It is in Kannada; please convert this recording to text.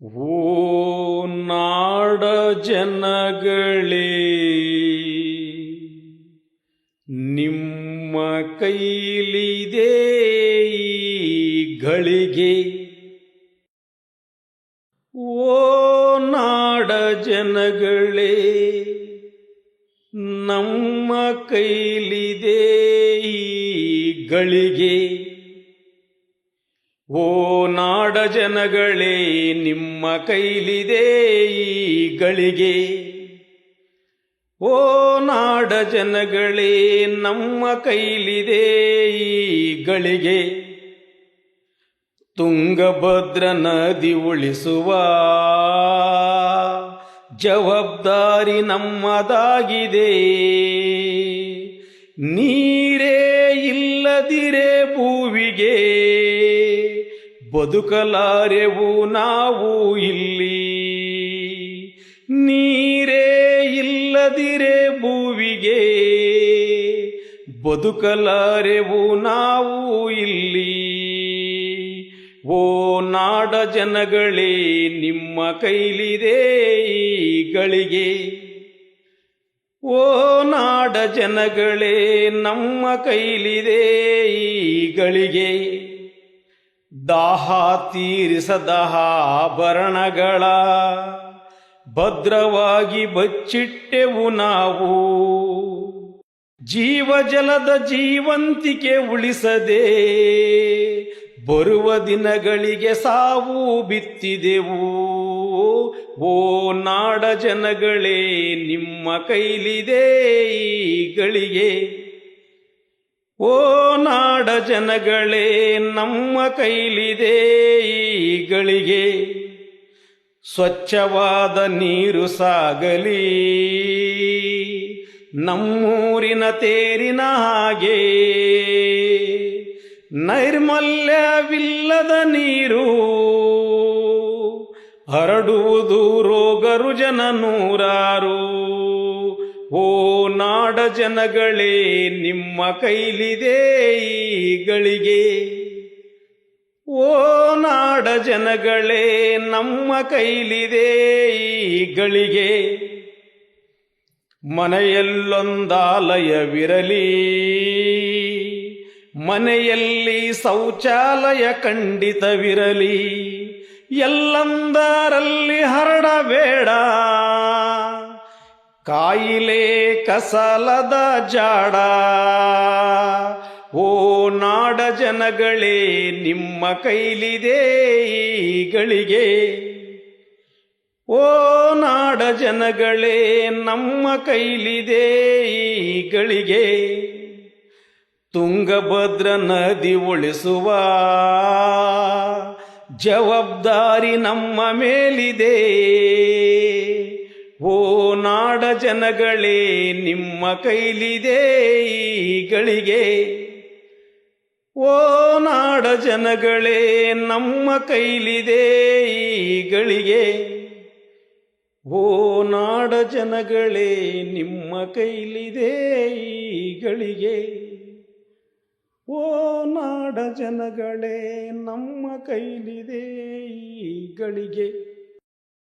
ಓ ನಾಡ ಜನಗಳೇ, ನಿಮ್ಮ ಕೈಲಿದೆ ಈ ಗಳಿಗೆ. ಓ ನಾಡ ಜನಗಳೇ, ನಮ್ಮ ಕೈಲಿದೆ ಈ ಗಳಿಗೆ. ಓ ನಾಡ ಜನಗಳೇ, ನಿಮ್ಮ ಕೈಲಿದೆ ಈ ಗಳಿಗೆ. ಓ ನಾಡ ಜನಗಳೇ, ನಮ್ಮ ಕೈಲಿದೆ ಈ ಗಳಿಗೆ. ತುಂಗಭದ್ರ ನದಿ ಉಳಿಸುವ ಜವಾಬ್ದಾರಿ ನಮ್ಮದಾಗಿದೆ. ನೀರೇ ಇಲ್ಲದಿರೆ ಭೂವಿಗೆ ಬದುಕಲಾರೆವು ನಾವು ಇಲ್ಲಿ. ನೀರೇ ಇಲ್ಲದಿರೆ ಭೂವಿಗೆ ಬದುಕಲಾರೆವು ನಾವು ಇಲ್ಲಿ. ಓ ನಾಡ ಜನಗಳೇ, ನಿಮ್ಮ ಕೈಲಿದೆ ಈ ಗಳಿಗೆ. ಓ ನಾಡ ಜನಗಳೇ, ನಮ್ಮ ಕೈಲಿದೆ ಈ ಗಳಿಗೆ. ದಾಹ ತೀರಿಸದ ಆಭರಣಗಳ ಭದ್ರವಾಗಿ ಬಚ್ಚಿಟ್ಟೆವು ನಾವು. ಜೀವಜಲದ ಜೀವಂತಿಕೆ ಉಳಿಸದೆ ಬರುವ ದಿನಗಳಿಗೆ ಸಾವು ಬಿತ್ತಿದೆವು. ಓ ನಾಡ ಜನಗಳೇ, ನಿಮ್ಮ ಕೈಲಿದೆ ಈ ಗಳಿಗೆ. ಓ ನಾಡ ಜನಗಳೇ, ನಮ್ಮ ಕೈಲಿದೆ ಈ ಗಳಿಗೆ. ಸ್ವಚ್ಛವಾದ ನೀರು ಸಾಗಲಿ ನಮ್ಮೂರಿನ ತೇರಿನ ಹಾಗೆ. ನೈರ್ಮಲ್ಯವಿಲ್ಲದ ನೀರು ಹರಡುವುದು ರೋಗ ರುಜಿನ ನೂರಾರು. ಓ ನಾಡ ಜನಗಳೇ, ನಿಮ್ಮ ಕೈಲಿದೆ ಈ ಗಳಿಗೆ. ಓ ನಾಡ ಜನಗಳೇ, ನಮ್ಮ ಕೈಲಿದೆ ಈ ಗಳಿಗೆ. ಮನೆಯಲ್ಲೊಂದಾಲಯವಿರಲಿ, ಮನೆಯಲ್ಲಿ ಶೌಚಾಲಯ ಖಂಡಿತವಿರಲಿ. ಎಲ್ಲಂದರಲ್ಲಿ ಹರಡಬೇಡ ಕಾಯಿಲೆ ಕಸಲದ ಜಾಡ. ಓ ನಾಡ ಜನಗಳೇ, ನಿಮ್ಮ ಕೈಲಿದೆ ಈ ಗಳಿಗೆ. ಓ ನಾಡ ಜನಗಳೇ, ನಮ್ಮ ಕೈಲಿದೆ ಈ ಗಳಿಗೆ. ತುಂಗಭದ್ರ ನದಿ ಉಳಿಸುವ ಜವಾಬ್ದಾರಿ ನಮ್ಮ ಮೇಲಿದೆ. ಓ ನಾಡ ಜನಗಳೇ, ನಿಮ್ಮ ಕೈಲಿದೆ ಈ ಗಳಿಗೆ. ಓ ನಾಡ ಜನಗಳೇ, ನಮ್ಮ ಕೈಲಿದೆ ಈ ಗಳಿಗೆ. ಓ ನಾಡ ಜನಗಳೇ, ನಿಮ್ಮ ಕೈಲಿದೆ ಈ ಗಳಿಗೆ. ಓ ನಾಡ ಜನಗಳೇ, ನಮ್ಮ ಕೈಲಿದೆ ಈ ಗಳಿಗೆ.